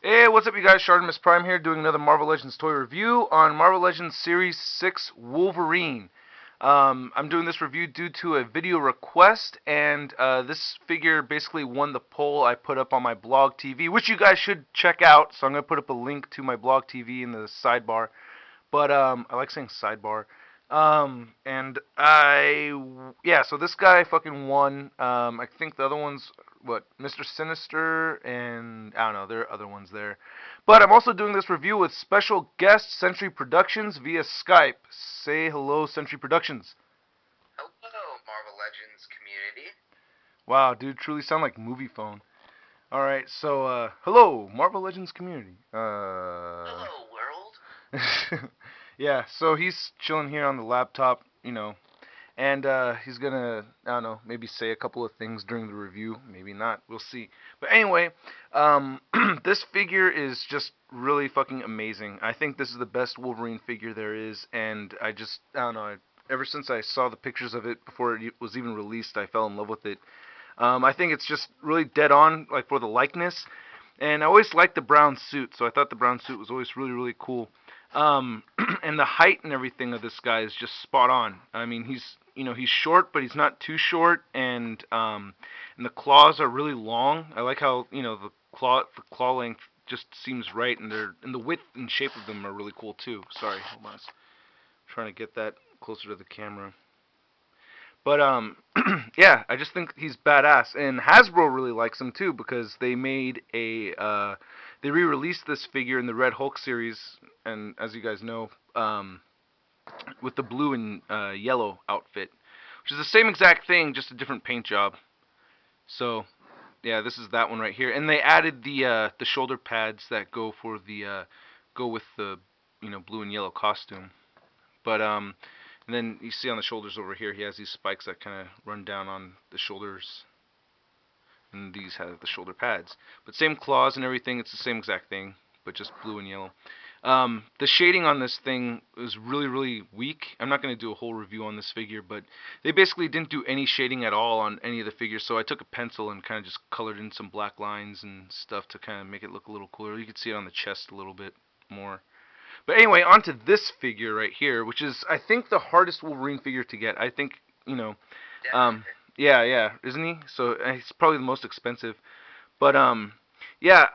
Hey, what's up, you guys? Shartimus Prime here, doing another Marvel Legends toy review on Marvel Legends Series 6 Wolverine. I'm doing this review due to a video request, and this figure basically won the poll I put up on my blog TV, which you guys should check out. So I'm going to put up a link to my blog TV in the sidebar. But I like saying sidebar. And yeah, so this guy fucking won. I think the other ones, what, Mr. Sinister, and I don't know, there are other ones there. But I'm also doing this review with special guest Century Productions via Skype. Say hello, Century Productions. Hello, Marvel Legends community. Wow, dude, truly sound like movie phone. All right, so hello, Marvel Legends community. Hello, world. Yeah, so he's chilling here on the laptop, and he's gonna, I don't know, maybe say a couple of things during the review, maybe not, we'll see. But anyway, this figure is just really fucking amazing. I think this is the best Wolverine figure there is, and I don't know, ever since I saw the pictures of it before it was even released, I fell in love with it. I think it's just really dead on, like for the likeness. And I always liked the brown suit, so I thought the brown suit was always really, really cool. And the height and everything of this guy is just spot on. I mean, he's short, but he's not too short, and the claws are really long. I like how the claw length just seems right, and the width and shape of them are really cool too. Sorry, hold on. I'm trying to get that closer to the camera. But yeah, I just think he's badass, and Hasbro really likes him too because they re-released this figure in the Red Hulk series, and as you guys know, with the blue and yellow outfit, which is the same exact thing, just a different paint job. So yeah, this is that one right here, and they added the shoulder pads that go with the blue and yellow costume. But and then you see on the shoulders over here, he has these spikes that kind of run down on the shoulders, and these have the shoulder pads. But same claws and everything, it's the same exact thing, but just blue and yellow. The shading on this thing is really, really weak. I'm not going to do a whole review on this figure, but they basically didn't do any shading at all on any of the figures, so I took a pencil and kind of just colored in some black lines and stuff to kind of make it look a little cooler. You can see it on the chest a little bit more. But anyway, on to this figure right here, which is, I think, the hardest Wolverine figure to get. I think, um, Definitely. yeah, isn't he? So he's probably the most expensive. But yeah,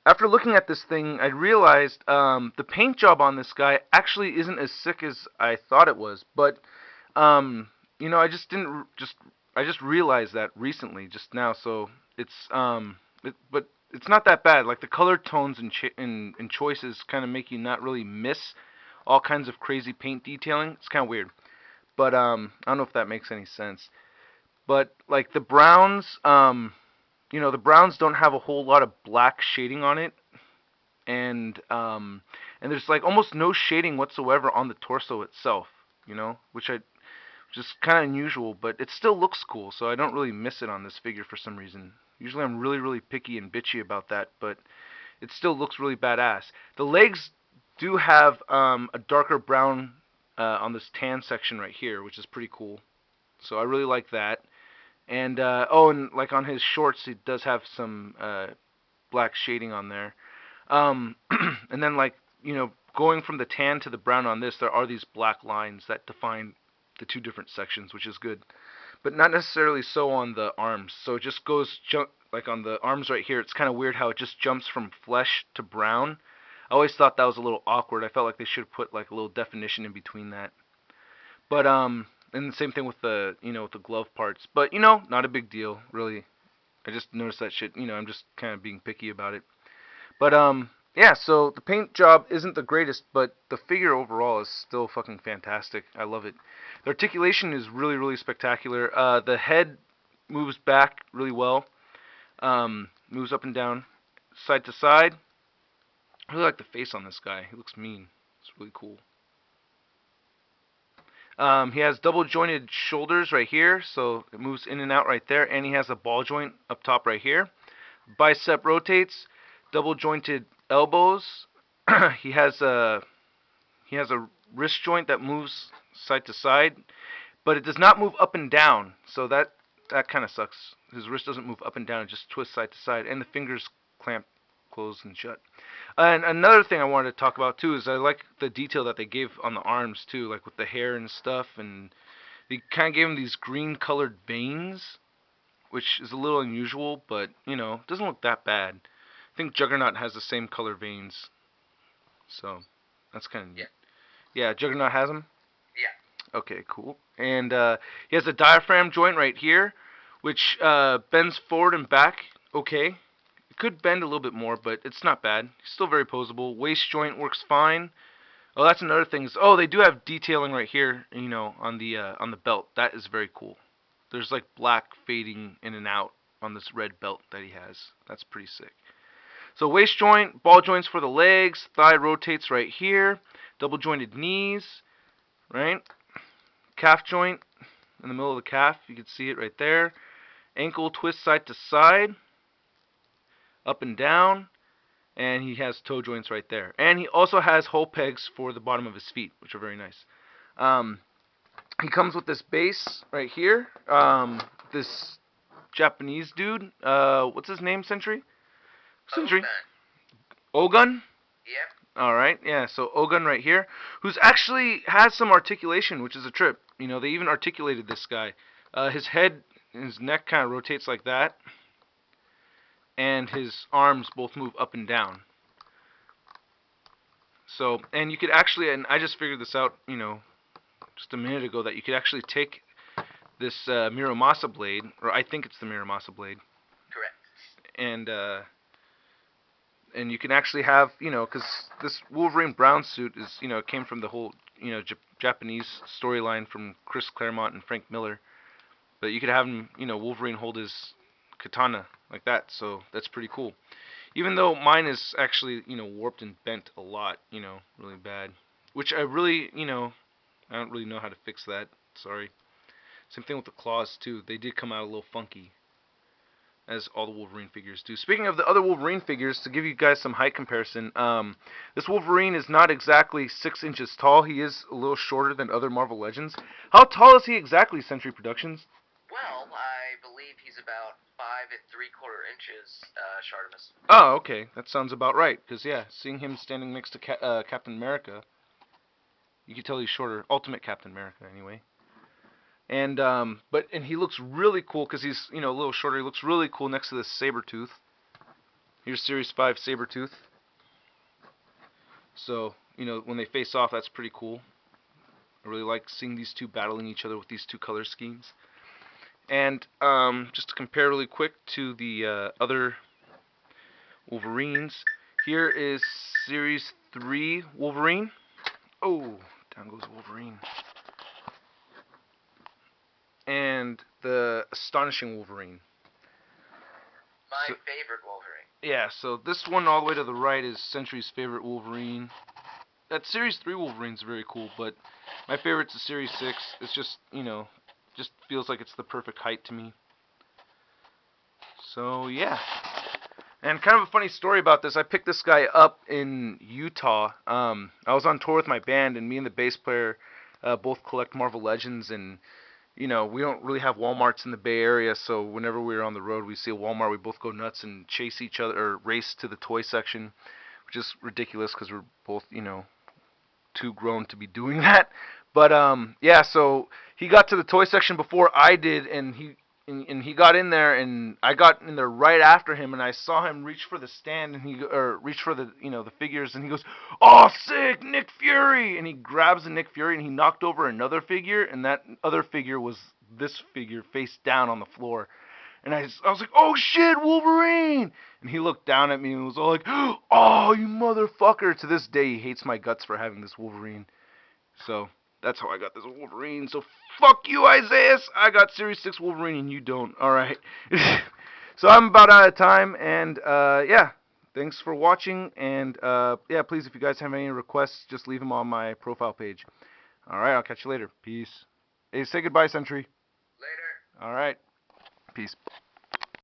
after looking at this thing, I realized the paint job on this guy actually isn't as sick as I thought it was. But I just didn't just I just realized that recently, just now. So but it's not that bad. Like the color tones and choices kind of make you not really miss all kinds of crazy paint detailing. It's kind of weird, but I don't know if that makes any sense. But like the browns, the browns don't have a whole lot of black shading on it, and and there's like almost no shading whatsoever on the torso itself. Which is kind of unusual, but it still looks cool, so I don't really miss it on this figure for some reason. Usually I'm really, really picky and bitchy about that, but it still looks really badass. The legs do have a darker brown on this tan section right here, which is pretty cool. So I really like that. And and like on his shorts, he does have some black shading on there. Um, and then going from the tan to the brown on this, there are these black lines that define the two different sections, which is good. But not necessarily so on the arms. So it just goes like on the arms right here. It's kind of weird how it just jumps from flesh to brown. I always thought that was a little awkward. I felt like they should have put like a little definition in between that. But and the same thing with with the glove parts. But not a big deal really. I just noticed that shit. I'm just kind of being picky about it. But yeah, so the paint job isn't the greatest, but the figure overall is still fucking fantastic. I love it. The articulation is really, really spectacular. The head moves back really well. Moves up and down, side to side. I really like the face on this guy. He looks mean. It's really cool. He has double jointed shoulders right here, so it moves in and out right there, and he has a ball joint up top right here. Bicep rotates, double jointed elbows. he has a he has a wrist joint that moves side to side, but it does not move up and down. So that kind of sucks. His wrist doesn't move up and down; it just twists side to side, and the fingers clamp closed and shut. And another thing I wanted to talk about too is I like the detail that they gave on the arms too, like with the hair and stuff, and they kind of gave him these green colored veins, which is a little unusual, but you know, doesn't look that bad. I think Juggernaut has the same color veins, so that's kind of neat. Yeah, Juggernaut has them. Yeah. Okay, cool. And he has a diaphragm joint right here, which bends forward and back. Okay, it could bend a little bit more, but it's not bad. Still very posable. Waist joint works fine. Oh, that's another thing. Oh, they do have detailing right here, you know, on the belt. That is very cool. There's like black fading in and out on this red belt that he has. That's pretty sick. So waist joint, ball joints for the legs, thigh rotates right here, double jointed knees, right? Calf joint in the middle of the calf, you can see it right there. Ankle twist side to side, up and down, and he has toe joints right there. And he also has hole pegs for the bottom of his feet, which are very nice. He comes with this base right here. This Japanese dude, what's his name, Sentry? Sentry. Ogun? Yep. Alright, yeah, so Ogun right here, who's actually has some articulation, which is a trip. You know, they even articulated this guy. His head, his neck kind of rotates like that, and his arms both move up and down. So, and you could actually, and I just figured this out, you know, just a minute ago, that you could actually take this Muramasa blade, or I think it's the Muramasa blade. Correct. And you can actually have, you know, because this Wolverine brown suit is, you know, it came from the whole, you know, Japanese storyline from Chris Claremont and Frank Miller. But you could have him, you know, Wolverine hold his katana like that, so that's pretty cool. Even though mine is actually, you know, warped and bent a lot, you know, really bad. Which I really, you know, I don't really know how to fix that. Sorry. Same thing with the claws, too. They did come out a little funky, as all the Wolverine figures do. Speaking of the other Wolverine figures, to give you guys some height comparison, this Wolverine is not exactly 6 inches tall. He is a little shorter than other Marvel Legends. How tall is he exactly, Century Productions? Well, I believe he's about 5 3/4 inches, Shartimus. Oh, okay. That sounds about right. Because, yeah, seeing him standing next to Captain America, you can tell he's shorter. Ultimate Captain America, anyway. And he looks really cool because he's, you know, a little shorter. He looks really cool next to this Sabretooth. Here's Series 5 Sabretooth. So, you know, when they face off, that's pretty cool. I really like seeing these two battling each other with these two color schemes. And just to compare really quick to the other Wolverines, here is Series 3 Wolverine. Oh, down goes Wolverine. And the Astonishing Wolverine. My favorite Wolverine. Yeah, so this one all the way to the right is Sentry's favorite Wolverine. That Series 3 Wolverine's very cool, but my favorite's the Series 6. It's just, you know, just feels like it's the perfect height to me. So, yeah. And kind of a funny story about this, I picked this guy up in Utah. I was on tour with my band, and me and the bass player both collect Marvel Legends, and you know, we don't really have Walmarts in the Bay Area, so whenever we're on the road, we see a Walmart, we both go nuts and chase each other, or race to the toy section, which is ridiculous because we're both, you know, too grown to be doing that. But yeah, so he got to the toy section before I did, and he got in there, and I got in there right after him, and I saw him reach for the stand, and reach for the, you know, the figures, and he goes, "Oh, sick, Nick Fury!" And he grabs the Nick Fury, and he knocked over another figure, and that other figure was this figure face down on the floor. And I was like, "Oh shit, Wolverine!" And he looked down at me and was all like, "Oh, you motherfucker!" To this day, he hates my guts for having this Wolverine. So that's how I got this Wolverine. So fuck you, Isaiah. I got Series 6 Wolverine and you don't. Alright. So I'm about out of time. And yeah, thanks for watching. And yeah, please, if you guys have any requests, just leave them on my profile page. Alright, I'll catch you later. Peace. Hey, say goodbye, Sentry. Later. Alright. Peace.